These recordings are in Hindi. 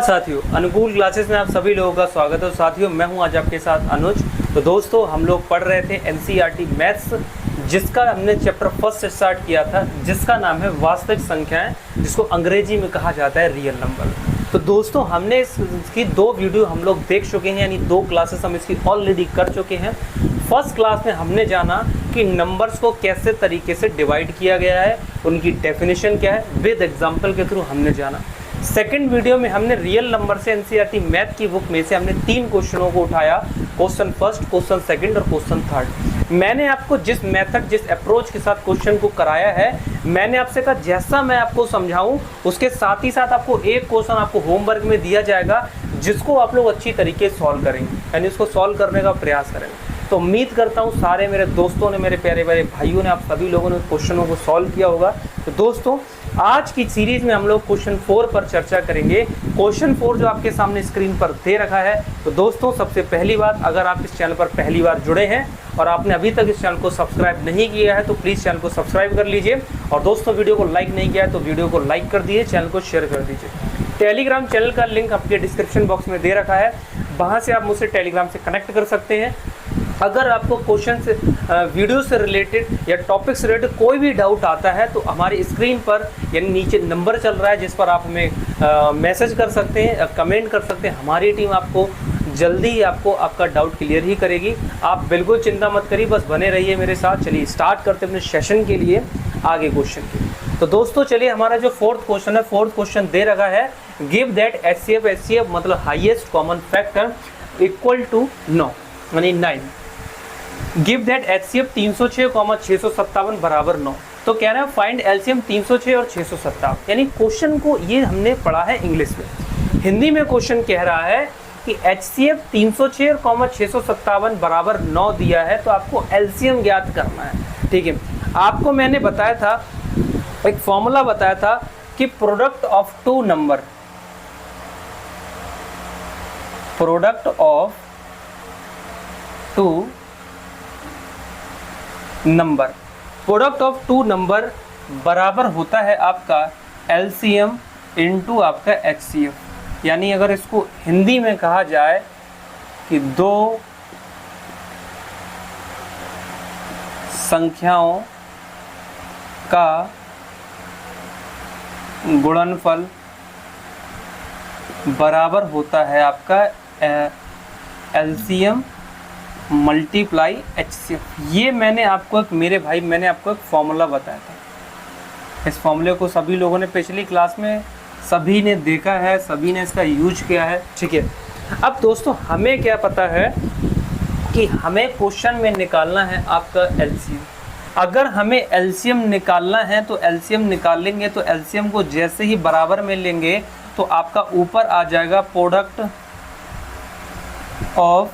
साथियों, अनुकूल क्लासेस में आप सभी लोगों का स्वागत है। साथियों, मैं हूं आज आपके साथ अनुज। तो दोस्तों, हम लोग पढ़ रहे थे एनसीईआरटी मैथ्स, जिसका हमने चैप्टर फर्स्ट स्टार्ट किया था, जिसका नाम है वास्तविक संख्याएं, जिसको अंग्रेजी में कहा जाता है रियल नंबर। तो दोस्तों, हमने इसकी 2 वीडियो हम लोग देख चुके हैं, यानी 2 क्लासेस हम इसकी ऑलरेडी कर चुके हैं। फर्स्ट क्लास में हमने जाना कि नंबर्स को कैसे तरीके से डिवाइड किया गया है, उनकी डेफिनेशन क्या है, विद एग्जाम्पल के थ्रू हमने जाना। सेकंड वीडियो में हमने रियल नंबर से एनसीईआरटी मैथ की बुक में से हमने 3 क्वेश्चनों को उठाया, क्वेश्चन फर्स्ट, क्वेश्चन सेकंड और क्वेश्चन थर्ड। मैंने आपको जिस मेथड, जिस अप्रोच के साथ क्वेश्चन को कराया है, मैंने आपसे कहा जैसा मैं आपको समझाऊं उसके साथ ही साथ आपको एक क्वेश्चन आपको होमवर्क में दिया जाएगा, जिसको आप लोग अच्छी तरीके से सॉल्व करेंगे, यानी उसको सॉल्व करने का प्रयास करेंगे। तो उम्मीद करता हूँ सारे मेरे दोस्तों ने, मेरे प्यारे प्यारे भाइयों ने, आप सभी लोगों ने क्वेश्चनों को सॉल्व किया होगा। तो दोस्तों, आज की सीरीज में हम लोग क्वेश्चन 4 पर चर्चा करेंगे। क्वेश्चन 4 जो आपके सामने स्क्रीन पर दे रखा है। तो दोस्तों, सबसे पहली बात, अगर आप इस चैनल पर पहली बार जुड़े हैं और आपने अभी तक इस चैनल को सब्सक्राइब नहीं किया है, तो प्लीज़ चैनल को सब्सक्राइब कर लीजिए। और दोस्तों, वीडियो को लाइक नहीं किया है तो वीडियो को लाइक कर दीजिए, चैनल को शेयर कर दीजिए। टेलीग्राम चैनल का लिंक आपके डिस्क्रिप्शन बॉक्स में दे रखा है, वहाँ से आप मुझसे टेलीग्राम से कनेक्ट कर सकते हैं। अगर आपको क्वेश्चन से, वीडियो से रिलेटेड या टॉपिक से रिलेटेड कोई भी डाउट आता है, तो हमारी स्क्रीन पर यानी नीचे नंबर चल रहा है, जिस पर आप हमें मैसेज कर सकते हैं, कमेंट कर सकते हैं। हमारी टीम आपको जल्दी ही आपका डाउट क्लियर ही करेगी। आप बिल्कुल चिंता मत करिए, बस बने रहिए मेरे साथ। चलिए स्टार्ट करते हैं अपने सेशन के लिए, आगे क्वेश्चन के। तो दोस्तों, चलिए हमारा जो फोर्थ क्वेश्चन है, फोर्थ क्वेश्चन दे रखा है, गिव दैट एचसीएफ मतलब highest common factor equal to 9 यानी 9। गिव दैट एचसीएफ 306, 657 बराबर 9। तो कह रहे हैं फाइंड एलसीएम 306 और 657, यानी क्वेश्चन को ये हमने पढ़ा है इंग्लिश में। हिंदी में क्वेश्चन कह रहा है कि एचसीएफ 306 और 657 बराबर 9 दिया है, तो आपको एलसीएम ज्ञात करना है। ठीक है, आपको मैंने बताया था, एक फॉर्मूला बताया था कि product of 2 number, product of 2 number, product of 2 number बराबर होता है आपका एलसीएम इनटू आपका एचसीएफ। यानी अगर इसको हिंदी में कहा जाए कि 2 संख्याओं का गुणनफल बराबर होता है आपका एलसीएम मल्टीप्लाई एचसीएफ। ये मैंने आपको मैंने आपको एक फॉर्मूला बताया था। इस फॉर्मूले को सभी लोगों ने पिछली क्लास में सभी ने देखा है, सभी ने इसका यूज किया है। ठीक है, अब दोस्तों, हमें क्या पता है कि हमें क्वेश्चन में निकालना है आपका एलसीएम। अगर हमें एलसीएम निकालना है तो एलसीएम निकालेंगे, तो एलसीएम को जैसे ही बराबर में लेंगे तो आपका ऊपर आ जाएगा प्रोडक्ट ऑफ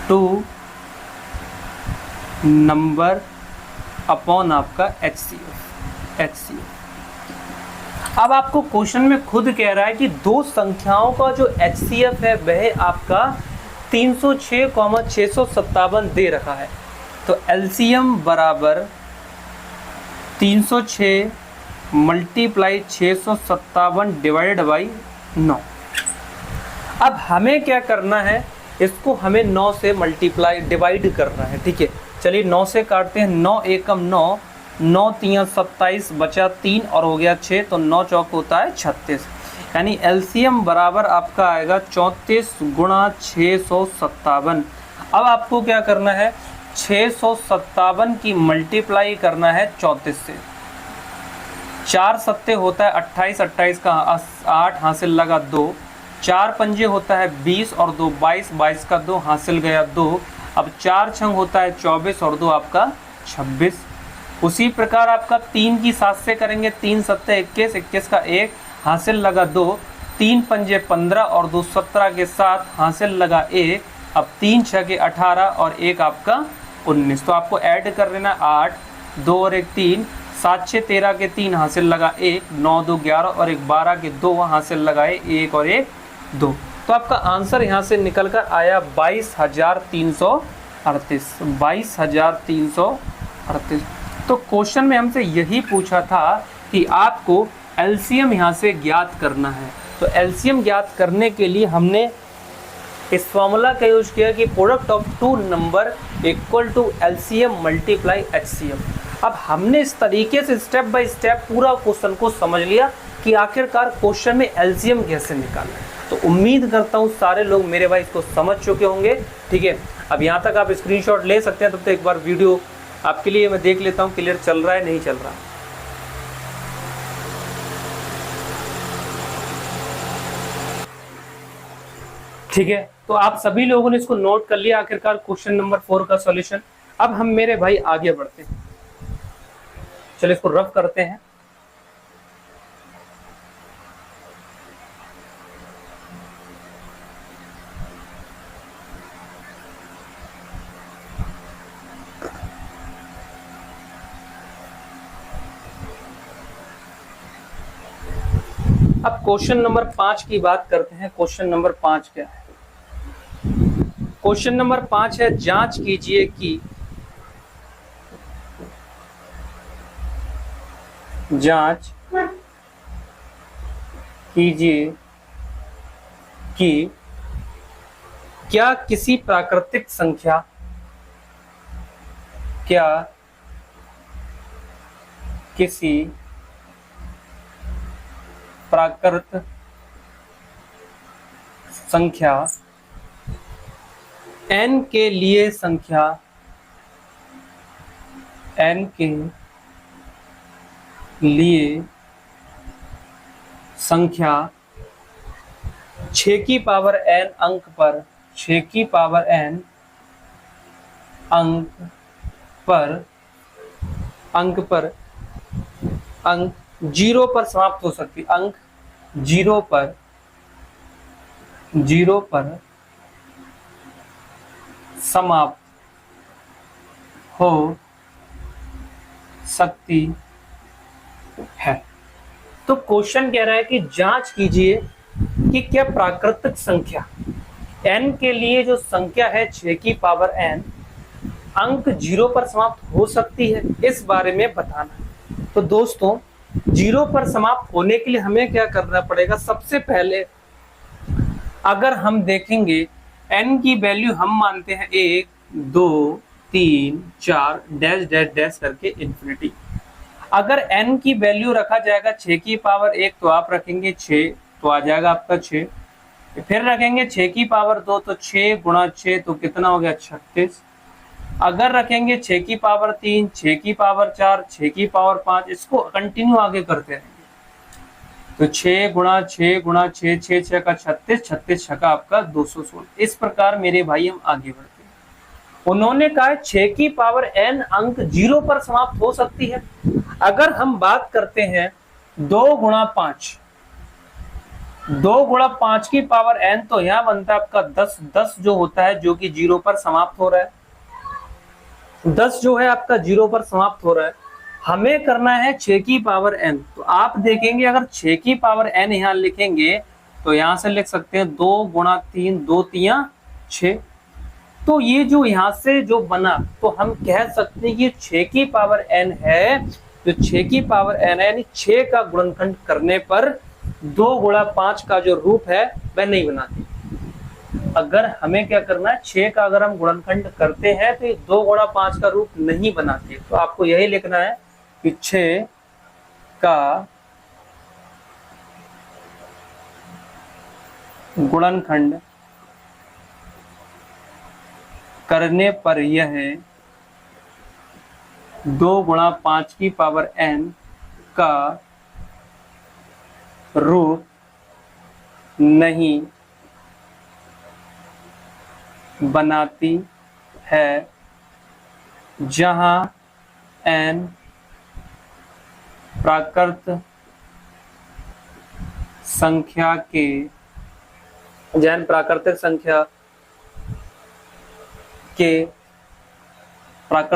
2 नंबर अपॉन आपका एचसीएफ। अब आपको क्वेश्चन में खुद कह रहा है कि 2 संख्याओं का जो एचसीएफ है वह आपका 306, 657 दे रखा है। तो एलसीएम बराबर 306 मल्टीप्लाई 657 डिवाइडेड बाई 9। अब हमें क्या करना है, इसको हमें 9 से मल्टीप्लाई डिवाइड करना है। ठीक है, चलिए 9 से काटते हैं। 9 एकम 9, 9 3 27, बचा 3 और हो गया 6, तो 9 चौक होता है 36। यानी एलसीएम बराबर आपका आएगा 34 गुणा 657। अब आपको क्या करना है, 657 की मल्टीप्लाई करना है 34 से। 4 सत्ते होता है 28, 28 का 8 हासिल लगा 2, 4 पंजे होता है 20 और 2 22, 22 का 2 हासिल गया 2। अब 4 छंग होता है 24 और 2 आपका 26। उसी प्रकार आपका 3 की 7 से करेंगे, 3 सत्ते 21, 21 का 1 हासिल लगा 2, 3 पंजे 15 और 2 17 के 7 हासिल लगा 1। अब 3 6 के 18 और 1 आपका 19। तो आपको ऐड कर लेना 8, 2 और 1 3, 7 6 13 के 3 हासिल लगा 1, 9 2 11 और 1 12 के 2 हासिल लगाए 1 और 1 2। तो आपका आंसर यहाँ से निकल कर आया 22,338। 22,338। तो क्वेश्चन में हमसे यही पूछा था कि आपको एलसीएम यहाँ से ज्ञात करना है। तो एलसीएम ज्ञात करने के लिए हमने इस फॉर्मूला का यूज किया कि product of two number equal to LCM multiply HCM. अब हमने इस तरीके से स्टेप बाय स्टेप पूरा क्वेश्चन को समझ लिया कि आखिरकार क्वेश्चन में एलसीएम कैसे निकालना है। तो उम्मीद करता हूँ सारे लोग मेरे भाई इसको समझ चुके होंगे। ठीक है, अब यहाँ तक आप स्क्रीनशॉट ले सकते हैं, तब तक एक बार वीडियो आपके लिए मैं देख लेता हूँ क्लियर चल रहा है नहीं चल रहा। ठीक है, तो आप सभी लोगों ने इसको नोट कर लिया आखिरकार क्वेश्चन नंबर 4 का सॉल्यूशन। अब हम मेरे भाई आगे बढ़ते हैं, चलो इसको रफ करते हैं। अब क्वेश्चन नंबर 5 की बात करते हैं। क्वेश्चन नंबर 5 क्या है? क्वेश्चन नंबर 5 है, जांच कीजिए कि क्या किसी प्राकृतिक संख्या n के लिए संख्या 6 की पावर n अंक पर 0 पर समाप्त हो सकती, अंक 0 पर समाप्त हो सकती है। तो क्वेश्चन कह रहा है कि जांच कीजिए कि क्या प्राकृतिक संख्या n के लिए जो संख्या है 6 की पावर n अंक 0 पर समाप्त हो सकती है, इस बारे में बताना है। तो दोस्तों 0 पर समाप्त होने के लिए हमें क्या करना पड़ेगा? सबसे पहले अगर हम देखेंगे n की वैल्यू हम मानते हैं 1 2 3 4 डैश डैश डैश करके इन्फिनिटी। अगर n की वैल्यू रखा जाएगा 6 की पावर 1 तो आप रखेंगे 6 तो आ जाएगा आपका 6, फिर रखेंगे 6 की पावर 2 तो 6 गुणा 6 तो कितना हो गया 36। अगर रखेंगे 6 की पावर 3 6 की पावर 4 6 की पावर 5, इसको कंटिन्यू आगे करते रहेंगे तो 6 गुणा 6 गुणा 6 6 6 का 36 36 6 का आपका 216। इस प्रकार मेरे भाई हम आगे बढ़ते हैं। उन्होंने कहा 6 की पावर n अंक 0 पर समाप्त हो सकती है। अगर हम बात करते हैं 2 गुणा 5 की पावर n तो यहां बनता है आपका 10 10 जो होता है जो कि 0 पर समाप्त हो रहा है, 10 जो है आपका 0 पर समाप्त हो रहा है। हमें करना है 6 की पावर n, तो आप देखेंगे अगर 6 की पावर n यहां लिखेंगे तो यहां से लिख सकते हैं 2 गुणा 3 2 3 6। तो ये जो यहां से जो बना तो हम कह सकते हैं कि 6 की पावर n है, जो 6 की पावर n है यानी 6 का गुणनखंड करने पर 2 गुणा 5 का जो रूप है वह नहीं बनाती। अगर हमें क्या करना है 6 का अगर हम गुणनखंड करते हैं तो ये 2 गुणा 5 का रूप नहीं बनाती। तो आपको यही लिखना है कि 6 का गुणनखंड करने पर यह 2 गुणा 5 की पावर n का रूप नहीं बनाती है, जहां n प्राकृत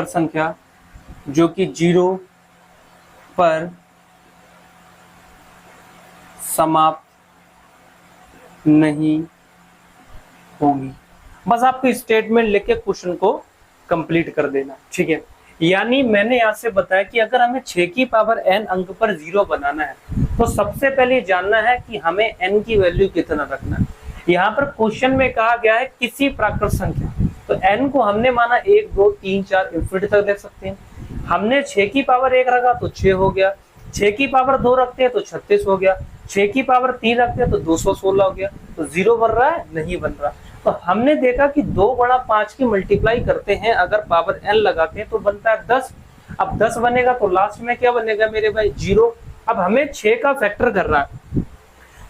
संख्या जो कि 0 पर समाप्त नहीं होगी। बस आपको स्टेटमेंट लिख के क्वेश्चन को कंप्लीट कर देना। ठीक है, यानी मैंने यहाँ से बताया कि अगर हमें 6 की पावर n अंक पर 0 बनाना है तो सबसे पहले जानना है कि हमें n की वैल्यू कितना रखना है। यहाँ पर क्वेश्चन में कहा गया है किसी प्राकृत संख्या, तो n को हमने माना 1 2 3 4 इंफिनिटी तक ले सकते हैं। हमने 6 की पावर 1 रखा तो 6 हो गया, 6 की पावर 2 रखते हैं तो 36 हो गया, 6 की पावर 3 रखते हैं तो 216 हो गया। तो 0 बन रहा है? नहीं बन रहा। तो हमने देखा कि 2 गुणा 5 की मल्टीप्लाई करते हैं अगर पावर n लगाते हैं तो बनता है 10। अब 10 बनेगा तो लास्ट में क्या बनेगा मेरे भाई? 0। अब हमें 6 का फैक्टर करना है।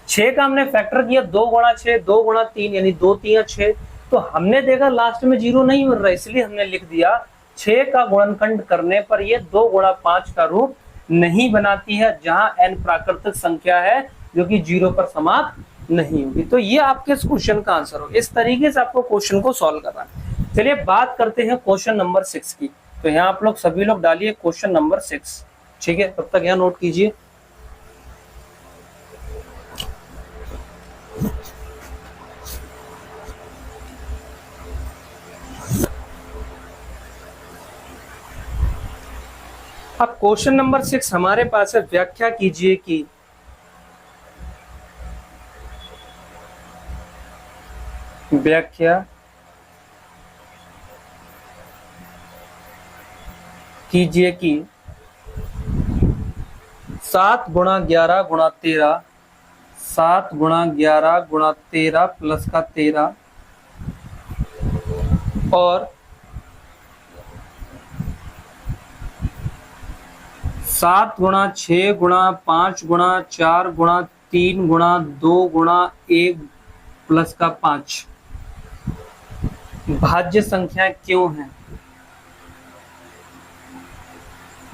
6 का हमने फैक्टर किया 2 गुणा 6 2 गुणा 3 यानी 2 3 6। तो हमने देखा लास्ट में 0 नहीं बन रहा, इसलिए हमने लिख दिया 6 का गुणनखंड करने पर ये 2 गुणा 5 का रूप नहीं बनाती है, जहां n प्राकृतिक संख्या है जो कि 0 पर समाप्त नहीं होगी। तो ये आपके इस क्वेश्चन का आंसर हो। इस तरीके से आपको क्वेश्चन को सॉल्व करना है। चलिए बात करते हैं क्वेश्चन नंबर 6 की। तो यहाँ आप लोग सभी लोग डालिए क्वेश्चन नंबर 6, ठीक है? तब तक यहाँ नोट कीजिए। अब क्वेश्चन नंबर 6 हमारे पास है, व्याख्या कीजिए कि व्याख्या कीजिए कि 7 गुणा 11 गुणा 13, 7 गुणा 11 गुणा 13 प्लस का 13 और 7 गुणा 6 गुणा 5 गुणा 4 गुणा 3 गुणा 2 गुणा 1 प्लस का 5 भाज्य संख्या क्यों है?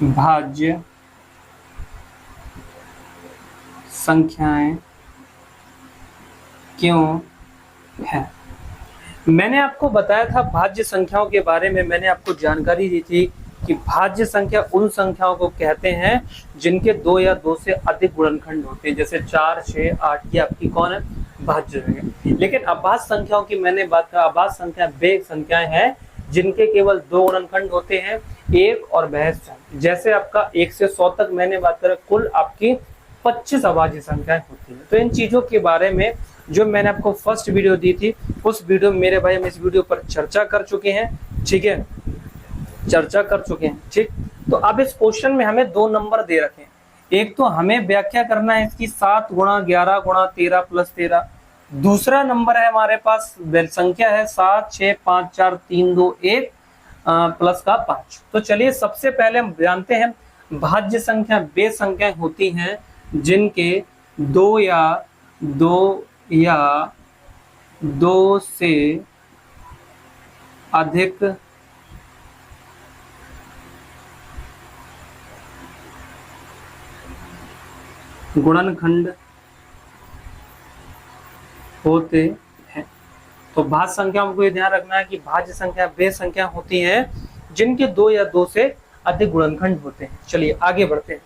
भाज्य संख्याएं क्यों है? मैंने आपको बताया था भाज्य संख्याओं के बारे में, मैंने आपको जानकारी दी थी कि भाज्य संख्या उन संख्याओं को कहते हैं जिनके 2 या 2 से अधिक गुणनखंड होते हैं, जैसे 4 6 8, ये आपकी कौन है? भाज्य संख्या। लेकिन अभाज्य संख्याओं की मैंने बात कहा, अभाज्य संख्या वे संख्याएं हैं जिनके केवल 2 गुणनखंड होते हैं, 1 और बहस। जैसे आपका 1 से 100 तक मैंने बात करा, कुल आपकी 25 अभाज्य संख्याएं होती हैं। तो इन चीजों के बारे में जो मैंने आपको फर्स्ट वीडियो दी थी, उस वीडियो में मेरे भाई हम इस वीडियो पर चर्चा कर चुके हैं, ठीक है? चर्चा कर चुके हैं, ठीक। तो अब इस क्वेश्चन में हमें 2 नंबर दे रखे हैं। एक तो हमें व्याख्या करना है इसकी 7 गुणा 11 गुणा 13 प्लस 13। दूसरा नंबर है हमारे पास संख्या है 7 6 5 4 3 2 1 प्लस का 5। तो चलिए सबसे पहले हम जानते हैं भाज्य संख्या वे संख्याएं होती हैं जिनके 2 या 2 से अधिक गुणनखंड होते हैं। तो भाज्य संख्याओं को ये ध्यान रखना है कि भाज्य संख्या वे संख्या होती हैं जिनके 2 या 2 से अधिक गुणनखंड होते हैं। चलिए आगे बढ़ते हैं,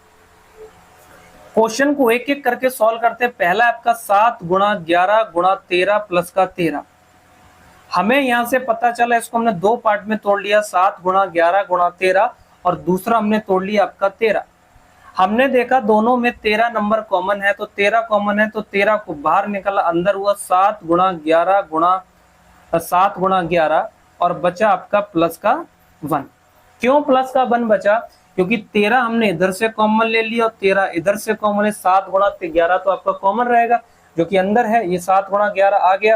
क्वेश्चन को एक एक करके सॉल्व करते हैं। पहला आपका 7 गुणा 11 गुणा 13 प्लस का 13। हमें यहां से पता चला, इसको हमने 2 पार्ट में तोड़ लिया, 7 गुणा 11 गुणा 13 और दूसरा हमने तोड़ लिया आपका 13। हमने देखा दोनों में 13 नंबर कॉमन है, तो 13 कॉमन है तो 13 को बाहर निकला, अंदर हुआ 7 गुणा 11 गुणा 7 गुणा 11 और बचा आपका प्लस का 1। क्यों प्लस का 1 बचा? क्योंकि 13 हमने इधर से कॉमन ले लिया और 13 इधर से कॉमन है। 7 गुणा 11 तो आपका कॉमन रहेगा जो कि अंदर है, ये 7 गुणा 11 आ गया,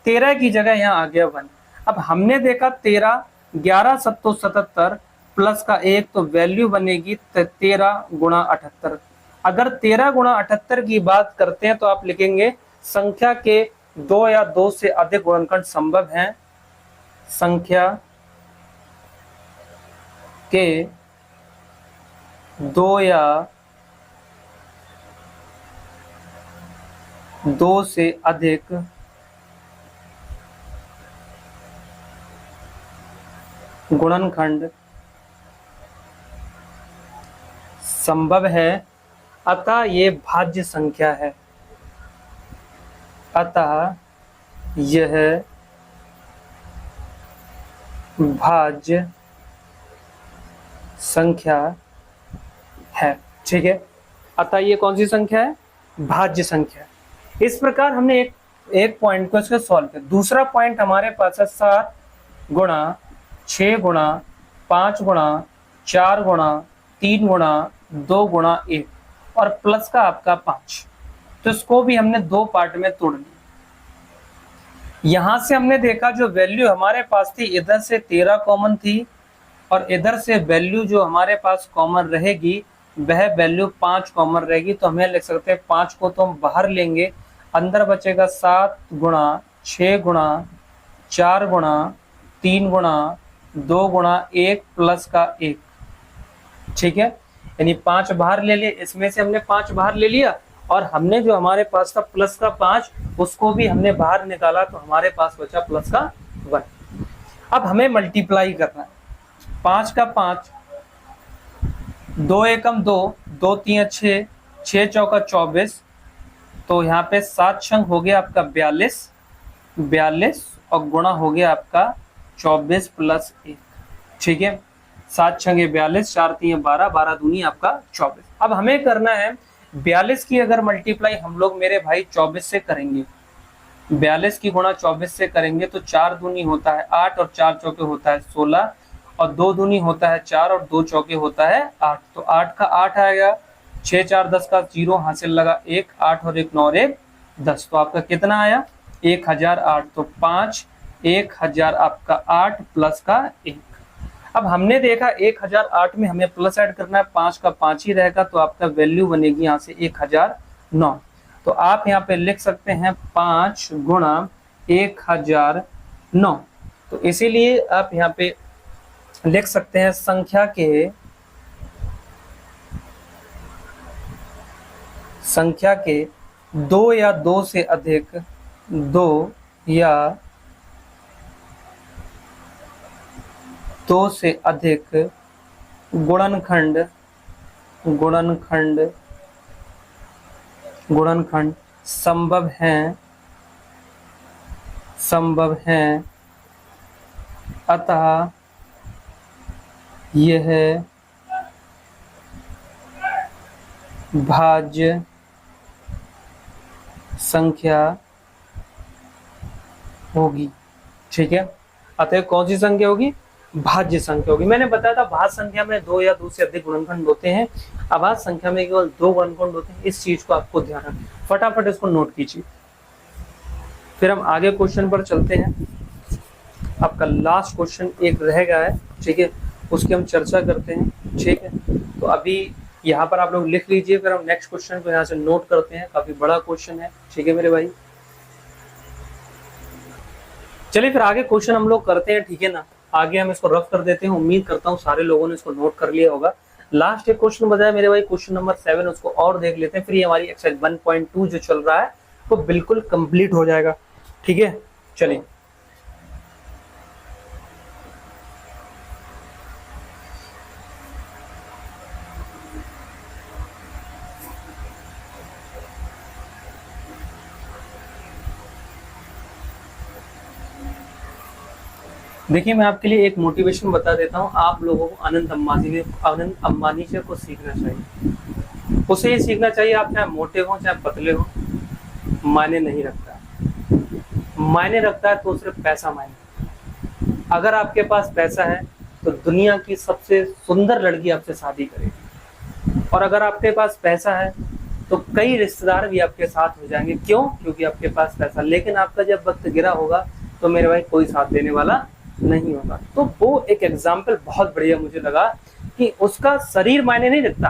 13 की जगह यहाँ आ गया 1। अब हमने देखा 13 11 7 77 प्लस का 1, तो वैल्यू बनेगी 13 गुणा 78। अगर 13 गुणा 78 की बात करते हैं तो आप लिखेंगे संख्या के 2 या 2 से अधिक गुणनखंड संभव हैं, संख्या के 2 या 2 से अधिक गुणनखंड संभव है, अतः ये भाज्य संख्या है। अतः यह भाज्य संख्या है। ठीक है, अतः ये कौन सी संख्या है? भाज्य संख्या है। इस प्रकार हमने एक पॉइंट को इसको सॉल्व किया। दूसरा पॉइंट हमारे पास है 7 गुणा 6 गुणा 5 गुणा 4 गुणा 3 गुणा 2 गुणा 1 और प्लस का आपका 5। तो इसको भी हमने दो पार्ट में तोड़ लिया। यहां से हमने देखा जो वैल्यू हमारे पास थी, इधर से 13 कॉमन थी और इधर से वैल्यू जो हमारे पास कॉमन रहेगी वह वैल्यू 5 कॉमन रहेगी। तो हमें लिख सकते हैं 5 को तो हम बाहर लेंगे, अंदर बचेगा 7 गुणा 6 गुणा 4 गुणा 3 गुणा 2 गुणा 1 प्लस का 1। ठीक है, यानी 5 बाहर ले लिए, इसमें से हमने 5 बाहर ले लिया और हमने जो हमारे पास था प्लस का 5 उसको भी हमने बाहर निकाला, तो हमारे पास बचा प्लस का 1। अब हमें मल्टीप्लाई करना है। 5 का 5, 2 एकम 2, 2 3 6, 6 चौका 24, तो यहाँ पे 7 छंग हो गया आपका 42 और गुणा हो गया आपका 24 प्लस 1। ठीक है, 7 छंगे 42, 4 3 12, 12 दूनी आपका 24। अब हमें करना है 42 की अगर मल्टीप्लाई हम लोग मेरे भाई 24 से करेंगे, 42 की गुणा 24 से करेंगे तो 4 दूनी होता है 8 और 4 चौके होता है 16 और 2 दूनी होता है 4 और 2 चौके होता है 8। तो 8 का 8 आएगा, 6 4 10 का 0 हासिल लगा 1, 8 और 1 9 और 1 10। तो आपका कितना आया? 1008। तो 5 1000 आपका 8 प्लस का 1। अब हमने देखा 1008 में हमें प्लस ऐड करना है, 5 का 5 ही रहेगा, तो आपका वैल्यू बनेगी यहाँ से 1009। तो आप यहाँ पे लिख सकते हैं 5 गुणा 1009। तो इसीलिए आप यहाँ पे लिख सकते हैं संख्या के 2 या 2 से अधिक, 2 या 2 से अधिक गुणनखंड संभव हैं, अतः यह भाज्य संख्या होगी। ठीक है, अतः कौन सी संख्या होगी? भाज्य संख्या होगी। मैंने बताया था भाज्य संख्या में 2 या 2 से अधिक गुणनखंड होते हैं, अभाज्य संख्या में केवल 2 गुणनखंड होते हैं। इस चीज को आपको ध्यान रखना, फटाफट इसको नोट कीजिए। फिर हम आगे क्वेश्चन पर चलते हैं। आपका लास्ट क्वेश्चन एक रह गया है, ठीक है, उसकी हम चर्चा करते हैं। ठीक है, तो अभी यहाँ पर आप लोग लिख लीजिए, फिर हम नेक्स्ट क्वेश्चन को यहाँ से नोट करते हैं। काफी बड़ा क्वेश्चन है, ठीक है मेरे भाई। चलिए फिर आगे क्वेश्चन हम लोग करते हैं, ठीक है ना। आगे हम इसको रफ कर देते हैं। उम्मीद करता हूँ सारे लोगों ने इसको नोट कर लिया होगा। लास्ट एक क्वेश्चन बताया मेरे भाई, क्वेश्चन नंबर 7, उसको और देख लेते हैं, फिर ये हमारी एक्सरसाइज 1.2 जो चल रहा है वो बिल्कुल कंप्लीट हो जाएगा। ठीक है, चलिए देखिए, मैं आपके लिए एक मोटिवेशन बता देता हूँ। आप लोगों को आनंद अंबानी से कुछ सीखना चाहिए। उसे ये सीखना चाहिए, आप चाहे मोटे हो चाहे पतले हो, मायने नहीं रखता। मायने रखता है तो सिर्फ पैसा मायने। अगर आपके पास पैसा है तो दुनिया की सबसे सुंदर लड़की आपसे शादी करेगी, और अगर आपके पास पैसा है तो कई रिश्तेदार भी आपके साथ हो जाएंगे। क्यों? क्योंकि आपके पास पैसा। लेकिन आपका जब वक्त गिरा होगा तो मेरे भाई कोई साथ देने वाला नहीं होगा। तो वो एक एग्जाम्पल बहुत बढ़िया मुझे लगा कि उसका शरीर मायने नहीं रखता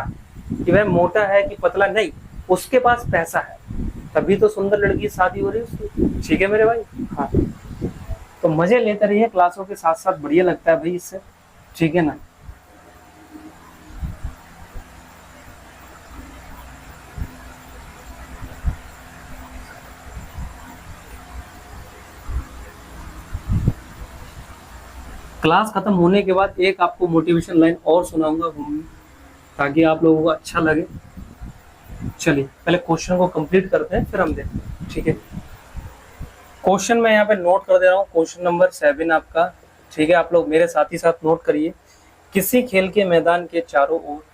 कि वह मोटा है कि पतला, नहीं, उसके पास पैसा है, तभी तो सुंदर लड़की की शादी हो रही है उसकी। ठीक है मेरे भाई, हाँ। तो मजे लेते रहिए, क्लासों के साथ साथ बढ़िया लगता है भाई इससे, ठीक है ना। क्लास खत्म होने के बाद एक आपको मोटिवेशन लाइन और सुनाऊंगा ताकि आप लोगों को अच्छा लगे। चलिए पहले क्वेश्चन को कंप्लीट करते हैं, फिर हम देखते हैं। ठीक है, क्वेश्चन मैं यहाँ पे नोट कर दे रहा हूँ, क्वेश्चन नंबर 7 आपका। ठीक है, आप लोग मेरे साथ ही साथ नोट करिए। किसी खेल के मैदान के चारों ओर,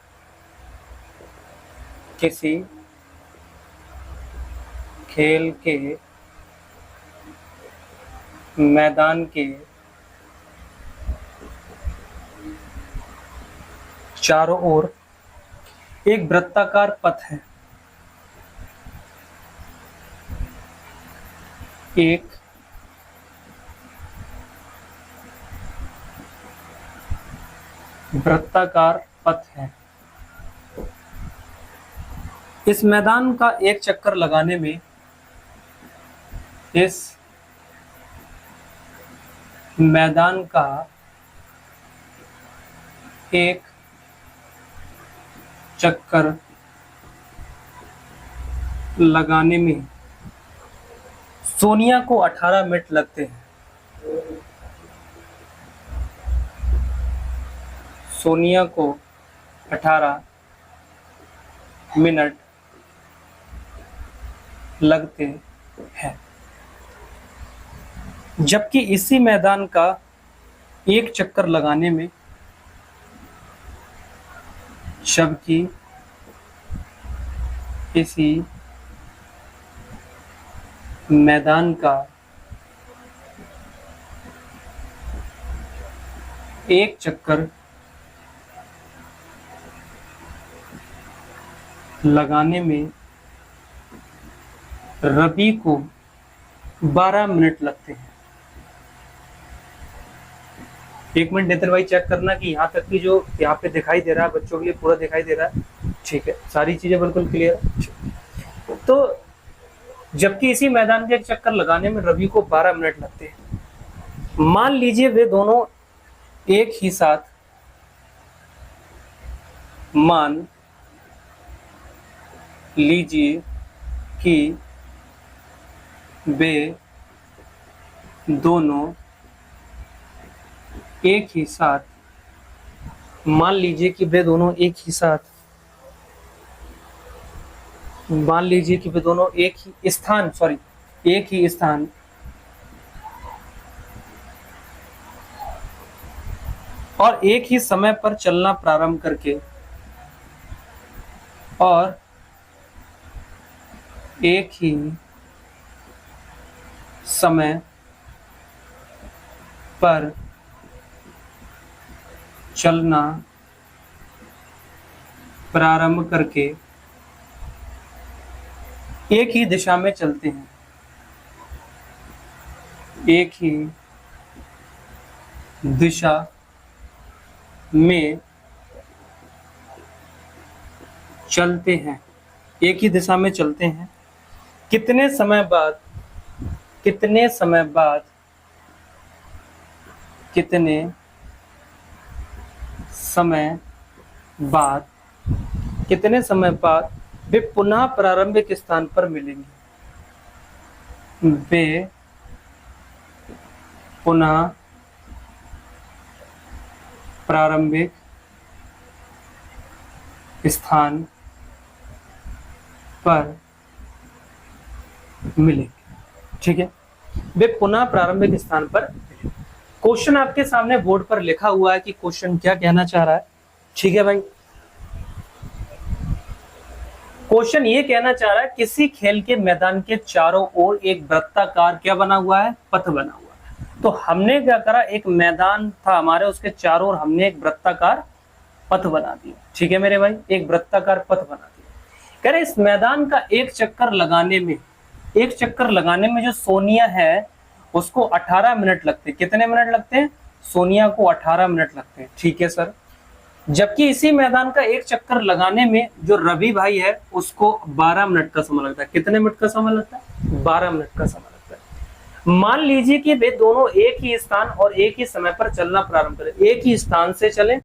किसी खेल के मैदान के चारों ओर एक वृत्ताकार पथ है। एक वृत्ताकार पथ है। इस मैदान का एक चक्कर लगाने में, इस मैदान का एक चक्कर लगाने में सोनिया को 18 मिनट लगते हैं। सोनिया को 18 मिनट लगते हैं। जबकि इसी मैदान का एक चक्कर लगाने में, जबकि इसी मैदान का एक चक्कर लगाने में रवि को 12 मिनट लगते हैं। एक मिनट नेत्र भाई चेक करना कि यहाँ तक की जो यहाँ पे दिखाई दे रहा है बच्चों के लिए पूरा दिखाई दे रहा है। ठीक है, सारी चीजें बिल्कुल क्लियर है। तो जबकि इसी मैदान के एक चक्कर लगाने में रवि को 12 मिनट लगते हैं। मान लीजिए वे दोनों एक ही साथ, मान लीजिए कि वे दोनों एक ही साथ, मान लीजिए कि वे दोनों एक ही साथ, मान लीजिए कि वे दोनों एक ही स्थान और एक ही समय पर चलना प्रारंभ करके, और एक ही समय पर चलना प्रारंभ करके एक ही दिशा में चलते हैं, एक ही दिशा में चलते हैं, एक ही दिशा में चलते हैं। कितने समय बाद वे पुनः प्रारंभिक स्थान पर मिलेंगे। वे पुनः प्रारंभिक स्थान पर मिलेंगे। ठीक है, वे पुनः प्रारंभिक स्थान पर मिलेंगे। क्वेश्चन आपके सामने बोर्ड पर लिखा हुआ है कि क्वेश्चन क्या कहना चाह रहा है। ठीक है भाई, क्वेश्चन ये कहना चाह रहा है किसी खेल के मैदान के चारों ओर एक वृत्ताकार क्या बना हुआ है, पथ बना हुआ है। तो हमने क्या करा, एक मैदान था हमारे, उसके चारों ओर हमने एक वृत्ताकार पथ बना दिया। ठीक है मेरे भाई, एक वृत्ताकार पथ बना दिया। कह रहे इस मैदान का एक चक्कर लगाने में जो सोनिया है उसको 18 मिनट लगते हैं। कितने मिनट लगते हैं? सोनिया को 18 मिनट लगते हैं। ठीक है सर। जबकि इसी मैदान का एक चक्कर लगाने में जो रवि भाई है उसको 12 मिनट का समय लगता है। कितने मिनट का समय लगता है? 12 मिनट का समय लगता है। मान लीजिए कि वे दोनों एक ही स्थान और एक ही समय पर चलना प्रारंभ करें, एक ही स्थान से चलें